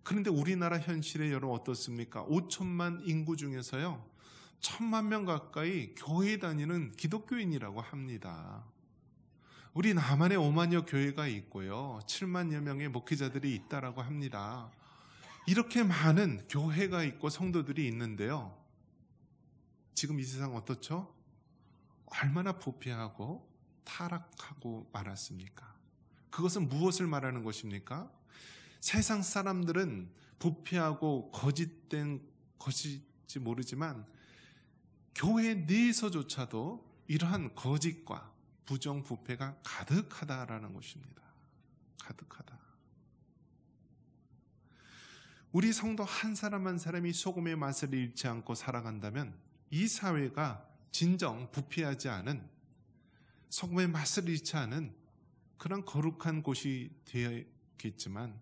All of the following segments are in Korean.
그런데 우리나라 현실의 여러분 어떻습니까? 5천만 인구 중에서요 1,000만 명 가까이 교회 다니는 기독교인이라고 합니다. 우리 남한에 5만여 교회가 있고요 7만여 명의 목회자들이 있다라고 합니다. 이렇게 많은 교회가 있고 성도들이 있는데요, 지금 이 세상 어떻죠? 얼마나 부패하고 타락하고 말았습니까? 그것은 무엇을 말하는 것입니까? 세상 사람들은 부패하고 거짓된 것일지 모르지만 교회 내에서조차도 이러한 거짓과 부정부패가 가득하다라는 것입니다. 가득하다. 우리 성도 한 사람 한 사람이 소금의 맛을 잃지 않고 살아간다면 이 사회가 진정 부패하지 않은, 소금의 맛을 잃지 않은 그런 거룩한 곳이 되었겠지만,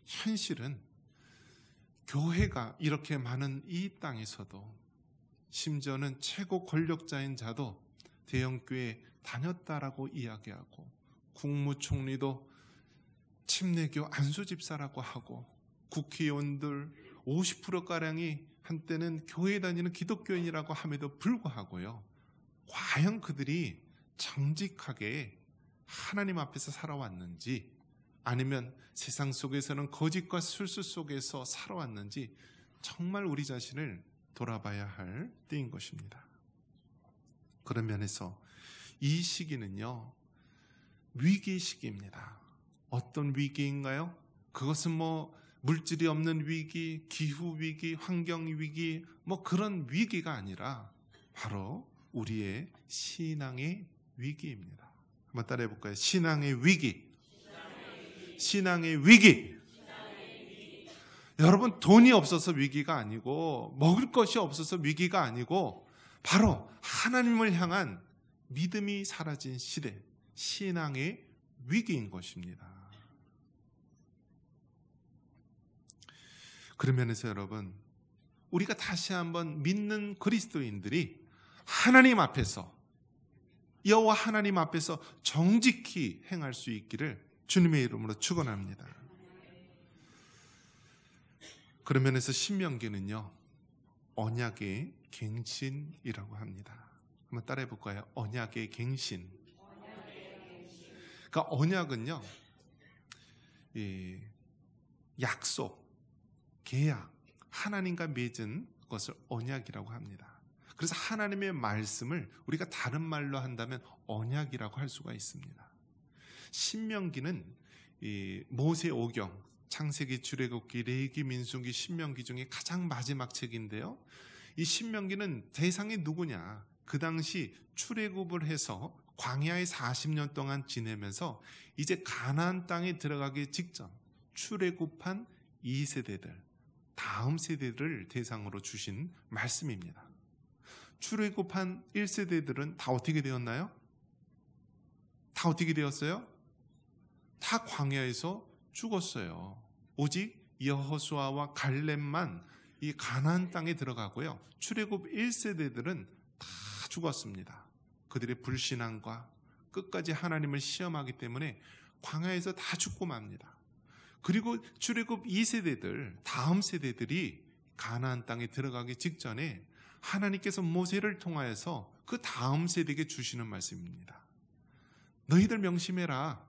현실은 교회가 이렇게 많은 이 땅에서도, 심지어는 최고 권력자인 자도 대형교회 다녔다라고 이야기하고, 국무총리도 침례교 안수집사라고 하고, 국회의원들 50%가량이 한때는 교회에 다니는 기독교인이라고 함에도 불구하고요, 과연 그들이 정직하게 하나님 앞에서 살아왔는지, 아니면 세상 속에서는 거짓과 술수 속에서 살아왔는지 정말 우리 자신을 돌아봐야 할 때인 것입니다. 그런 면에서 이 시기는요 위기 시기입니다. 어떤 위기인가요? 그것은 물질이 없는 위기, 기후 위기, 환경 위기, 그런 위기가 아니라 바로 우리의 신앙의 위기입니다. 한번 따라해 볼까요? 신앙의 위기. 신앙의 위기. 여러분, 돈이 없어서 위기가 아니고, 먹을 것이 없어서 위기가 아니고, 바로 하나님을 향한 믿음이 사라진 시대, 신앙의 위기인 것입니다. 그런 면에서 여러분, 우리가 다시 한번 믿는 그리스도인들이 하나님 앞에서, 여호와 하나님 앞에서 정직히 행할 수 있기를 주님의 이름으로 축원합니다. 그런 면에서 신명기는요 언약의 갱신이라고 합니다. 한번 따라해 볼까요? 언약의 갱신. 그러니까 언약은요 약속, 계약, 하나님과 맺은 것을 언약이라고 합니다. 그래서 하나님의 말씀을 우리가 다른 말로 한다면 언약이라고 할 수가 있습니다. 신명기는 모세오경, 창세기, 출애굽기, 레위기, 민수기, 신명기 중에 가장 마지막 책인데요, 이 신명기는 대상이 누구냐? 그 당시 출애굽을 해서 광야에 40년 동안 지내면서 이제 가나안 땅에 들어가기 직전 출애굽한 2세대들, 다음 세대들을 대상으로 주신 말씀입니다. 출애굽한 1세대들은 다 어떻게 되었나요? 다 어떻게 되었어요? 다 광야에서 죽었어요. 오직 여호수아와 갈렙만 이 가나안 땅에 들어가고요, 출애굽 1세대들은 다 죽었습니다. 그들의 불신앙과 끝까지 하나님을 시험하기 때문에 광야에서 다 죽고 맙니다. 그리고 출애굽 2세대들, 다음 세대들이 가나안 땅에 들어가기 직전에 하나님께서 모세를 통하여서 그 다음 세대에게 주시는 말씀입니다. 너희들 명심해라.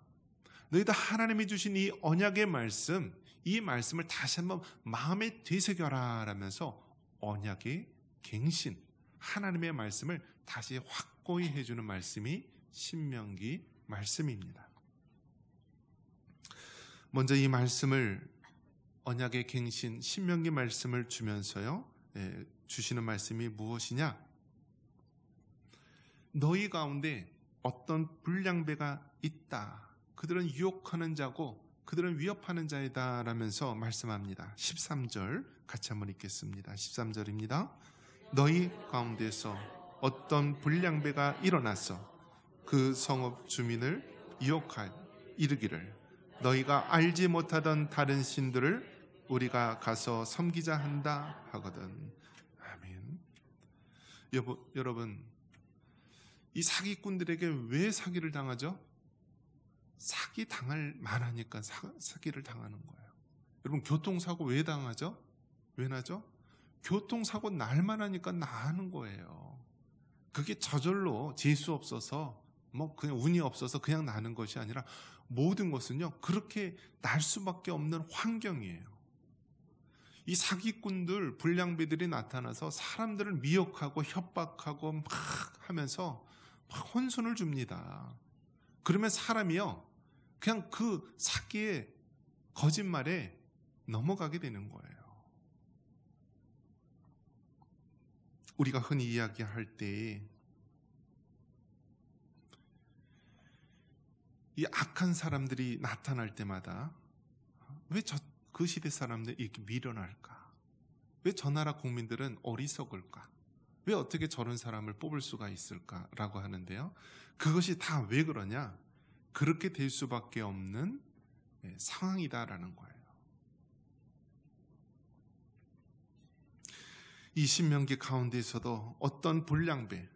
너희들 하나님이 주신 이 언약의 말씀, 이 말씀을 다시 한번 마음에 되새겨라 라면서 언약의 갱신, 하나님의 말씀을 다시 확고히 해주는 말씀이 신명기 말씀입니다. 먼저 이 말씀을, 언약의 갱신, 신명기 말씀을 주면서요 주시는 말씀이 무엇이냐? 너희 가운데 어떤 불량배가 있다. 그들은 유혹하는 자고 그들은 위협하는 자이다 라면서 말씀합니다. 13절 같이 한번 읽겠습니다. 13절입니다. 너희 가운데서 어떤 불량배가 일어나서 그 성읍 주민을 유혹하여 이르기를 너희가 알지 못하던 다른 신들을 우리가 가서 섬기자 한다 하거든. 아멘. 여러분, 이 사기꾼들에게 왜 사기를 당하죠? 사기 당할 만하니까 사기를 당하는 거예요. 여러분, 여러분 교통사고 왜 당하죠? 왜 나죠? 교통사고 날만 하니까 나는 거예요. 그게 저절로 재수 없어서 그냥 운이 없어서 그냥 나는 것이 아니라 모든 것은요 그렇게 날 수밖에 없는 환경이에요. 이 사기꾼들, 불량배들이 나타나서 사람들을 미혹하고 협박하고 막 하면서 막 혼선을 줍니다. 그러면 사람이요 그냥 그 사기의 거짓말에 넘어가게 되는 거예요. 우리가 흔히 이야기할 때 이 악한 사람들이 나타날 때마다 왜 그 시대 사람들이 이렇게 미련할까? 왜 저 나라 국민들은 어리석을까? 왜 어떻게 저런 사람을 뽑을 수가 있을까라고 하는데요. 그것이 다 왜 그러냐? 그렇게 될 수밖에 없는 상황이다라는 거예요. 이 신명기 가운데에서도 어떤 불량배,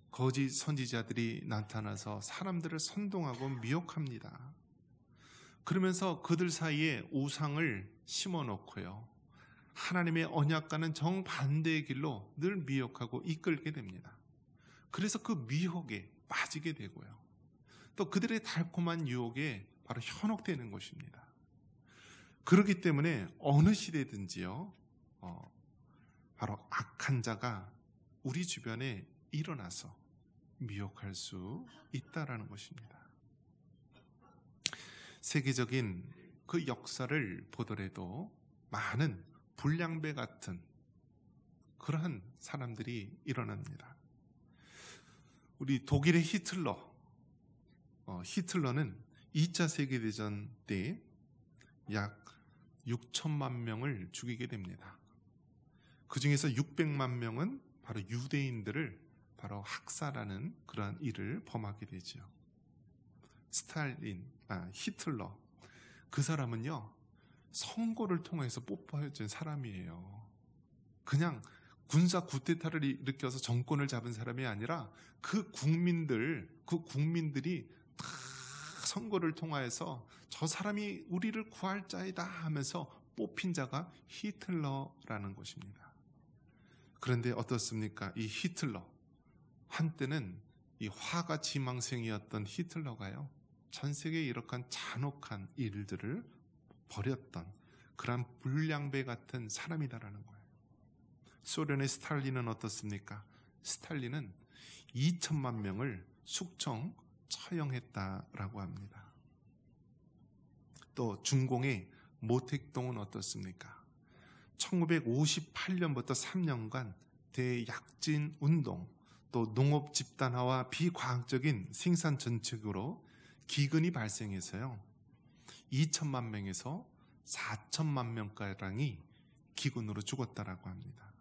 거짓 선지자들이 나타나서 사람들을 선동하고 미혹합니다. 그러면서 그들 사이에 우상을 심어놓고요. 하나님의 언약과는 정반대의 길로 늘 미혹하고 이끌게 됩니다. 그래서 그 미혹에 빠지게 되고요. 또 그들의 달콤한 유혹에 바로 현혹되는 것입니다. 그렇기 때문에 어느 시대든지요. 바로 악한 자가 우리 주변에 일어나서 미혹할 수 있다라는 것입니다. 세계적인 그 역사를 보더라도 많은 불량배 같은 그러한 사람들이 일어납니다. 우리 독일의 히틀러는 2차 세계대전 때 약 6천만 명을 죽이게 됩니다. 그 중에서 600만 명은 바로 유대인들을 바로 학살하는 그러한 일을 범하게 되죠. 히틀러 그 사람은요 선거를 통해서 뽑혀진 사람이에요. 그냥 군사 쿠데타를 일으켜서 정권을 잡은 사람이 아니라 그 국민들이 다 선거를 통하여서 저 사람이 우리를 구할 자이다 하면서 뽑힌 자가 히틀러라는 것입니다. 그런데 어떻습니까? 이 히틀러 한때는 이 화가 지망생이었던 히틀러가요 전 세계에 이렇게 잔혹한 일들을 벌였던 그런 불량배 같은 사람이다라는 거예요. 소련의 스탈린은 어떻습니까? 스탈린은 2천만 명을 숙청 처형했다라고 합니다. 또 중공의 모택동은 어떻습니까? 1958년부터 3년간 대약진 운동, 또 농업 집단화와 비과학적인 생산 정책으로 기근이 발생해서요 2천만 명에서 4천만 명가량이 기근으로 죽었다라고 합니다.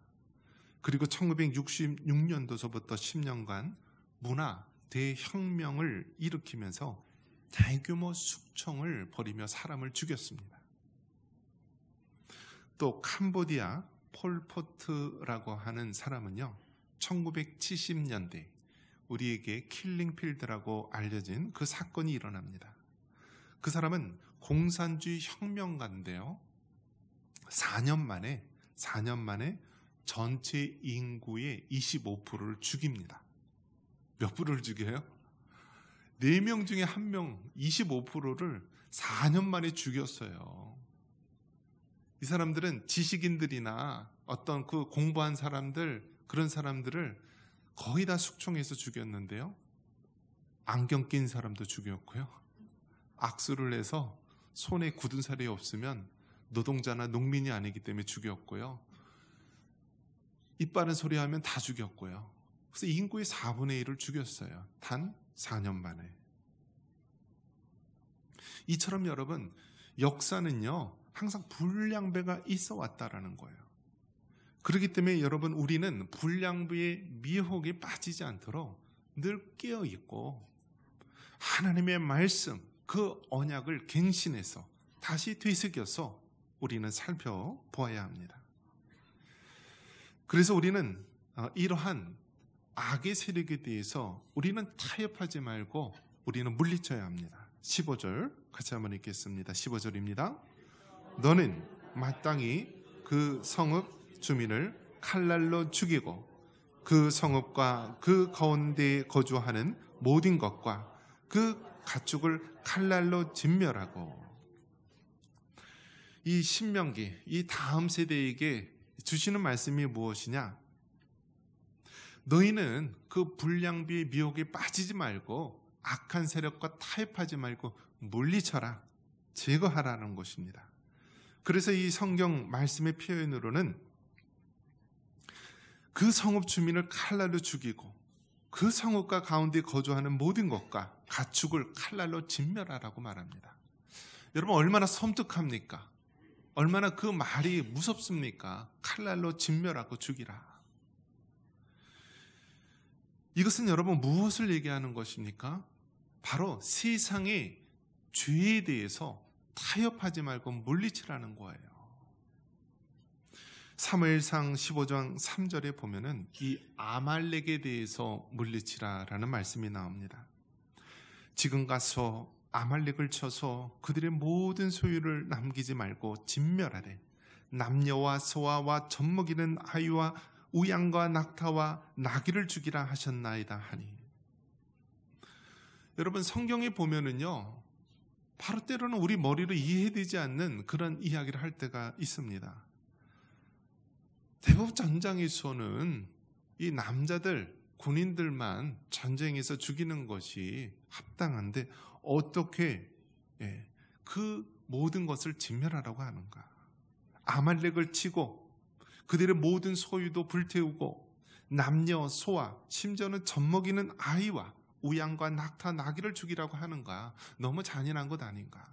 그리고 1966년도서부터 10년간 문화 대혁명을 일으키면서 대규모 숙청을 벌이며 사람을 죽였습니다. 또 캄보디아 폴포트라고 하는 사람은요 1970년대 우리에게 킬링필드라고 알려진 그 사건이 일어납니다. 그 사람은 공산주의 혁명가인데요 4년 만에 전체 인구의 25%를 죽입니다. 몇 프로를 죽여요? 4명 중에 1명 25%를 4년 만에 죽였어요. 이 사람들은 지식인들이나 어떤 그 공부한 사람들 그런 사람들을 거의 다 숙청해서 죽였는데요. 안경 낀 사람도 죽였고요. 악수를 해서 손에 굳은 살이 없으면 노동자나 농민이 아니기 때문에 죽였고요. 이빠른 소리 하면 다 죽였고요. 그래서 인구의 4분의 1을 죽였어요. 단 4년 만에. 이처럼 여러분 역사는요 항상 불량배가 있어 왔다라는 거예요. 그렇기 때문에 여러분 우리는 불량배의 미혹에 빠지지 않도록 늘 깨어있고 하나님의 말씀 그 언약을 갱신해서 다시 되새겨서 우리는 살펴보아야 합니다. 그래서 우리는 이러한 악의 세력에 대해서 우리는 타협하지 말고 우리는 물리쳐야 합니다. 15절 같이 한번 읽겠습니다. 15절입니다. 너는 마땅히 그 성읍 주민을 칼날로 죽이고 그 성읍과 그 가운데에 거주하는 모든 것과 그 가축을 칼날로 진멸하고. 이 신명기, 이 다음 세대에게 주시는 말씀이 무엇이냐? 너희는 그 불량비의 미혹에 빠지지 말고 악한 세력과 타협하지 말고 물리쳐라, 제거하라는 것입니다. 그래서 이 성경 말씀의 표현으로는 그 성읍 주민을 칼날로 죽이고 그 성읍과 가운데 거주하는 모든 것과 가축을 칼날로 진멸하라고 말합니다. 여러분, 얼마나 섬뜩합니까? 얼마나 그 말이 무섭습니까? 칼날로 진멸하고 죽이라. 이것은 여러분 무엇을 얘기하는 것입니까? 바로 세상의 죄에 대해서 타협하지 말고 물리치라는 거예요. 사무엘상 15장 3절에 보면은 이 아말렉에 대해서 물리치라라는 말씀이 나옵니다. 지금 가서 아말렉을 쳐서 그들의 모든 소유를 남기지 말고 진멸하래. 남녀와 소아와 젖먹이는 아이와 우양과 낙타와 나귀를 죽이라 하셨나이다 하니. 여러분, 성경에 보면은요, 바로 때로는 우리 머리로 이해되지 않는 그런 이야기를 할 때가 있습니다. 대부분 전장에서는 이 남자들, 군인들만 전쟁에서 죽이는 것이 합당한데 어떻게 그 모든 것을 진멸하라고 하는가? 아말렉을 치고 그들의 모든 소유도 불태우고 남녀, 소아, 심지어는 젖먹이는 아이와 우양과 낙타, 나귀를 죽이라고 하는가? 너무 잔인한 것 아닌가?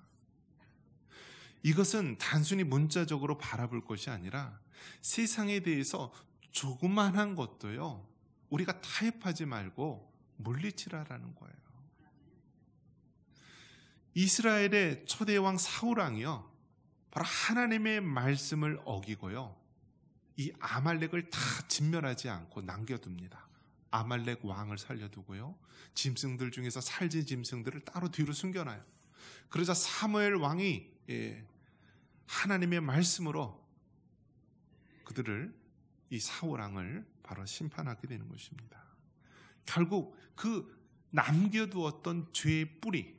이것은 단순히 문자적으로 바라볼 것이 아니라 세상에 대해서 조그만한 것도요, 우리가 타협하지 말고 물리치라라는 거예요. 이스라엘의 초대왕 사울왕이요, 바로 하나님의 말씀을 어기고요, 이 아말렉을 다 진멸하지 않고 남겨둡니다. 아말렉 왕을 살려두고요, 짐승들 중에서 살진 짐승들을 따로 뒤로 숨겨놔요. 그러자 사무엘 왕이 하나님의 말씀으로 그들을, 이 사울 왕을 바로 심판하게 되는 것입니다. 결국 그 남겨두었던 죄의 뿌리,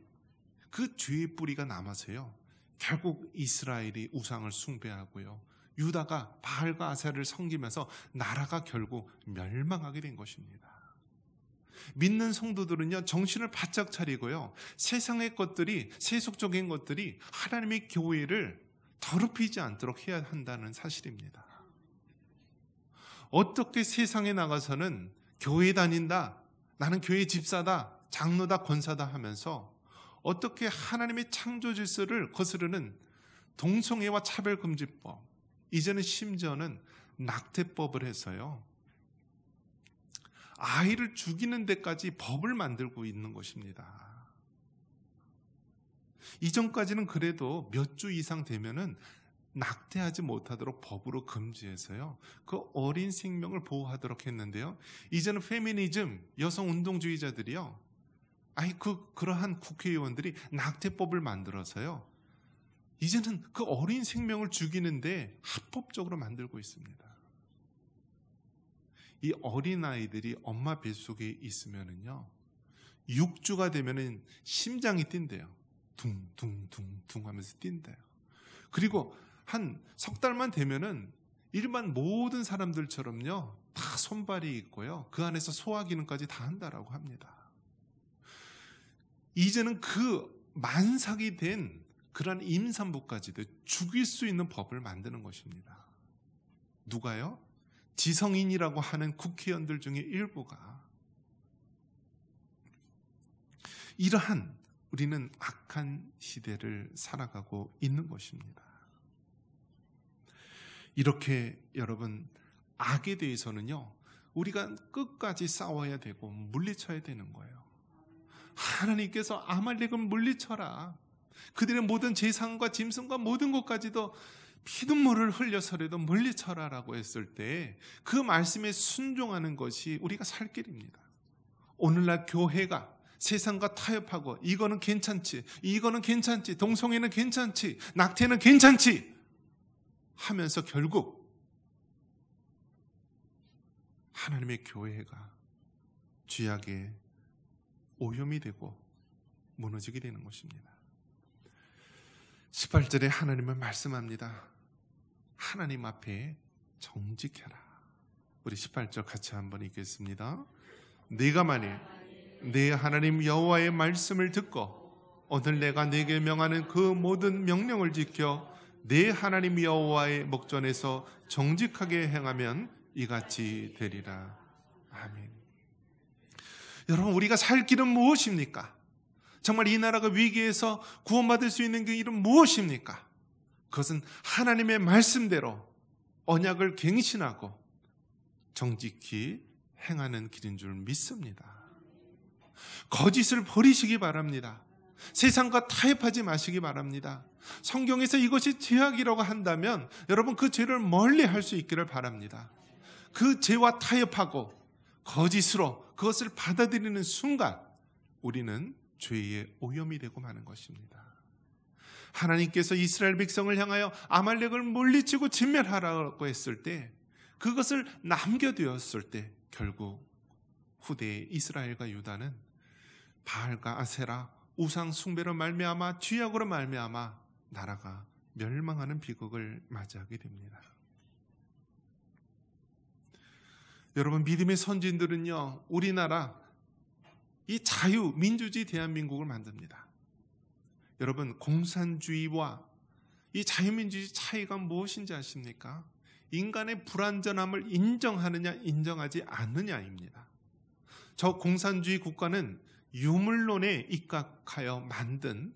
그 죄의 뿌리가 남아서요, 결국 이스라엘이 우상을 숭배하고요, 유다가 바알과 아세라를 섬기면서 나라가 결국 멸망하게 된 것입니다. 믿는 성도들은요, 정신을 바짝 차리고요, 세상의 것들이, 세속적인 것들이 하나님의 교회를 더럽히지 않도록 해야 한다는 사실입니다. 어떻게 세상에 나가서는 교회 다닌다, 나는 교회 집사다, 장로다, 권사다 하면서 어떻게 하나님의 창조 질서를 거스르는 동성애와 차별금지법, 이제는 심지어는 낙태법을 해서요, 아이를 죽이는 데까지 법을 만들고 있는 것입니다. 이전까지는 그래도 몇 주 이상 되면은 낙태하지 못하도록 법으로 금지해서요, 그 어린 생명을 보호하도록 했는데요, 이제는 페미니즘, 여성 운동주의자들이요, 그러한 국회의원들이 낙태법을 만들어서요, 이제는 그 어린 생명을 죽이는데 합법적으로 만들고 있습니다. 이 어린아이들이 엄마 뱃속에 있으면은요, 6주가 되면은 심장이 뛴대요. 둥둥둥둥 하면서 뛴대요. 그리고 한 석 달만 되면은 일반 모든 사람들처럼요, 다 손발이 있고요, 그 안에서 소화기능까지 다 한다라고 합니다. 이제는 그 만삭이 된 그런 임산부까지도 죽일 수 있는 법을 만드는 것입니다. 누가요? 지성인이라고 하는 국회의원들 중에 일부가. 이러한 우리는 악한 시대를 살아가고 있는 것입니다. 이렇게 여러분, 악에 대해서는요, 우리가 끝까지 싸워야 되고 물리쳐야 되는 거예요. 하나님께서 아말렉을 물리쳐라, 그들의 모든 재산과 짐승과 모든 것까지도 피눈물을 흘려서라도 물리쳐라라고 했을 때 그 말씀에 순종하는 것이 우리가 살 길입니다. 오늘날 교회가 세상과 타협하고 이거는 괜찮지, 이거는 괜찮지, 동성애는 괜찮지, 낙태는 괜찮지 하면서 결국 하나님의 교회가 죄악의 오염이 되고 무너지게 되는 것입니다. 18절에 하나님은 말씀합니다. 하나님 앞에 정직해라. 우리 18절 같이 한번 읽겠습니다. 네가 만일 내 하나님 여호와의 말씀을 듣고 오늘 내가 네게 명하는 그 모든 명령을 지켜 내 하나님 여호와의 목전에서 정직하게 행하면 이같이 되리라. 아멘. 여러분, 우리가 살 길은 무엇입니까? 정말 이 나라가 위기에서 구원받을 수 있는 그 길은 무엇입니까? 그것은 하나님의 말씀대로 언약을 갱신하고 정직히 행하는 길인 줄 믿습니다. 거짓을 버리시기 바랍니다. 세상과 타협하지 마시기 바랍니다. 성경에서 이것이 죄악이라고 한다면 여러분 그 죄를 멀리 할 수 있기를 바랍니다. 그 죄와 타협하고 거짓으로 그것을 받아들이는 순간 우리는 죄의 오염이 되고 마는 것입니다. 하나님께서 이스라엘 백성을 향하여 아말렉을 물리치고 진멸하라고 했을 때, 그것을 남겨두었을 때 결국 후대의 이스라엘과 유다는 바알과 아세라 우상 숭배로 말미암아 죄악으로 말미암아 나라가 멸망하는 비극을 맞이하게 됩니다. 여러분, 믿음의 선진들은요, 우리나라 이 자유민주주의 대한민국을 만듭니다. 여러분, 공산주의와 이 자유민주주의 차이가 무엇인지 아십니까? 인간의 불완전함을 인정하느냐 인정하지 않느냐입니다. 저 공산주의 국가는 유물론에 입각하여 만든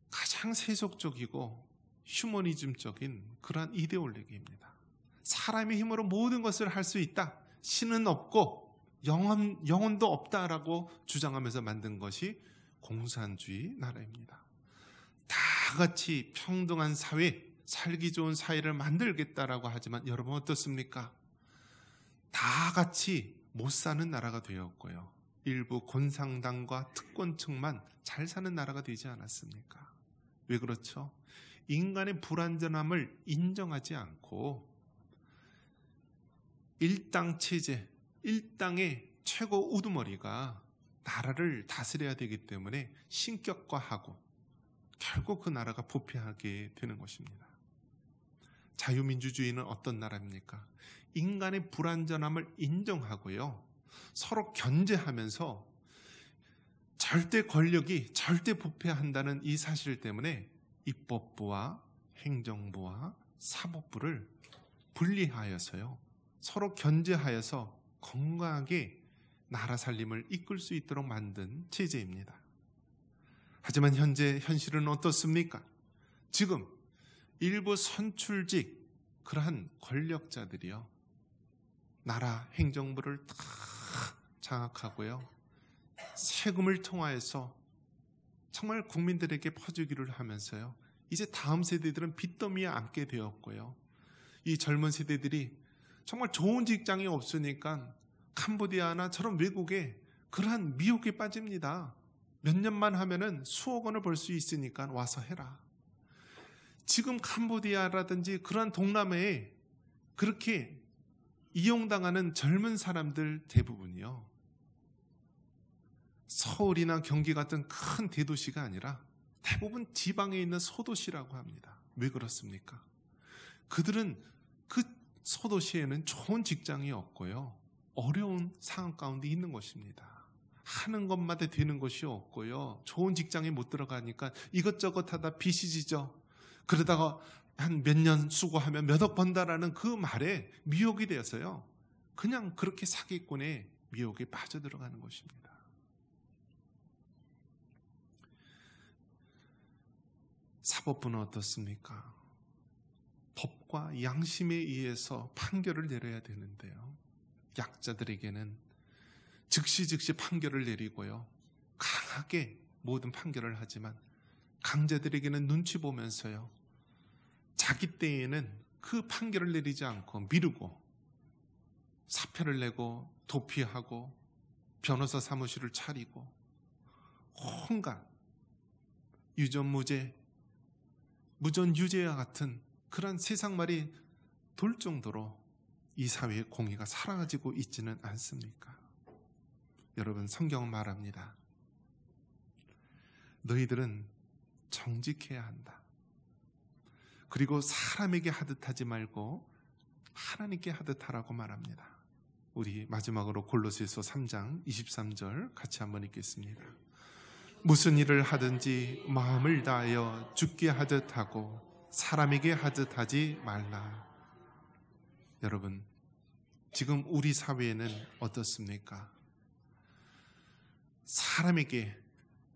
가장 세속적이고 휴머니즘적인 그러한 이데올로기입니다. 사람의 힘으로 모든 것을 할 수 있다, 신은 없고 영혼도 없다라고 주장하면서 만든 것이 공산주의 나라입니다. 다 같이 평등한 사회, 살기 좋은 사회를 만들겠다라고 하지만 여러분 어떻습니까? 다 같이 못 사는 나라가 되었고요, 일부 권상당과 특권층만 잘 사는 나라가 되지 않았습니까? 왜 그렇죠? 인간의 불완전함을 인정하지 않고 일당 체제, 일당의 최고 우두머리가 나라를 다스려야 되기 때문에 신격화하고 결국 그 나라가 부패하게 되는 것입니다. 자유민주주의는 어떤 나라입니까? 인간의 불완전함을 인정하고요, 서로 견제하면서 절대 권력이 절대 부패한다는 이 사실 때문에 입법부와 행정부와 사법부를 분리하여서요, 서로 견제하여서 건강하게 나라 살림을 이끌 수 있도록 만든 체제입니다. 하지만 현실은 어떻습니까? 지금 일부 선출직 그러한 권력자들이요, 나라 행정부를 다 장악하고요, 세금을 통하여서 정말 국민들에게 퍼주기를 하면서요, 이제 다음 세대들은 빚더미에 앉게 되었고요, 이 젊은 세대들이 정말 좋은 직장이 없으니까 캄보디아나 저런 외국에 그러한 미혹에 빠집니다. 몇 년만 하면은 수억 원을 벌 수 있으니까 와서 해라. 지금 캄보디아라든지 그러한 동남아에 그렇게 이용당하는 젊은 사람들 대부분이요, 서울이나 경기 같은 큰 대도시가 아니라 대부분 지방에 있는 소도시라고 합니다. 왜 그렇습니까? 그들은 그 소도시에는 좋은 직장이 없고요, 어려운 상황 가운데 있는 것입니다. 하는 것마다 되는 것이 없고요, 좋은 직장에 못 들어가니까 이것저것 하다 빚이 지죠. 그러다가 한 몇 년 수고하면 몇 억 번다라는 그 말에 미혹이 되어서요, 그냥 그렇게 사기꾼의 미혹에 빠져들어가는 것입니다. 사법부는 어떻습니까? 법과 양심에 의해서 판결을 내려야 되는데요, 약자들에게는 즉시 판결을 내리고요, 강하게 모든 판결을 하지만 강자들에게는 눈치 보면서요, 자기 때에는 그 판결을 내리지 않고 미루고 사표를 내고 도피하고 변호사 사무실을 차리고 온갖 유전무죄, 무전유죄와 같은 그런 세상 말이 돌 정도로 이 사회의 공의가 사라지고 있지는 않습니까? 여러분, 성경은 말합니다. 너희들은 정직해야 한다. 그리고 사람에게 하듯 하지 말고 하나님께 하듯 하라고 말합니다. 우리 마지막으로 골로새서 3장 23절 같이 한번 읽겠습니다. 무슨 일을 하든지 마음을 다하여 주께 하듯 하고 사람에게 하듯 하지 말라. 여러분, 지금 우리 사회에는 어떻습니까? 사람에게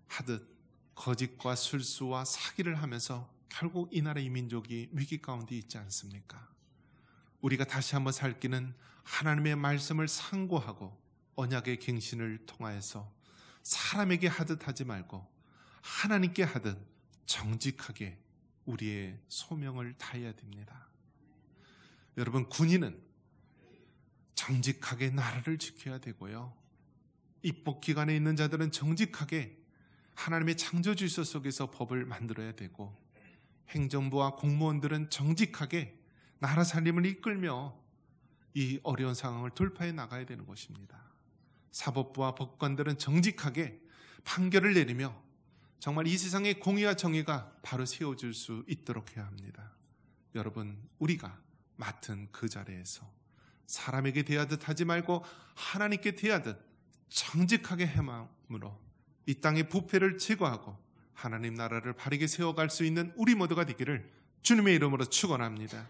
하듯 거짓과 술수와 사기를 하면서 결국 이 나라 이 민족이 위기 가운데 있지 않습니까? 우리가 다시 한번 살 길은 하나님의 말씀을 상고하고 언약의 갱신을 통하여서 사람에게 하듯 하지 말고 하나님께 하듯 정직하게 우리의 소명을 다해야 됩니다. 여러분, 군인은 정직하게 나라를 지켜야 되고요. 입법기관에 있는 자들은 정직하게 하나님의 창조질서 속에서 법을 만들어야 되고, 행정부와 공무원들은 정직하게 나라 살림을 이끌며 이 어려운 상황을 돌파해 나가야 되는 것입니다. 사법부와 법관들은 정직하게 판결을 내리며 정말 이 세상의 공의와 정의가 바로 세워질 수 있도록 해야 합니다. 여러분, 우리가 맡은 그 자리에서 사람에게 대하듯 하지 말고 하나님께 대하듯 정직하게 행함으로 이 땅의 부패를 제거하고 하나님 나라를 바르게 세워갈 수 있는 우리 모두가 되기를 주님의 이름으로 축원합니다.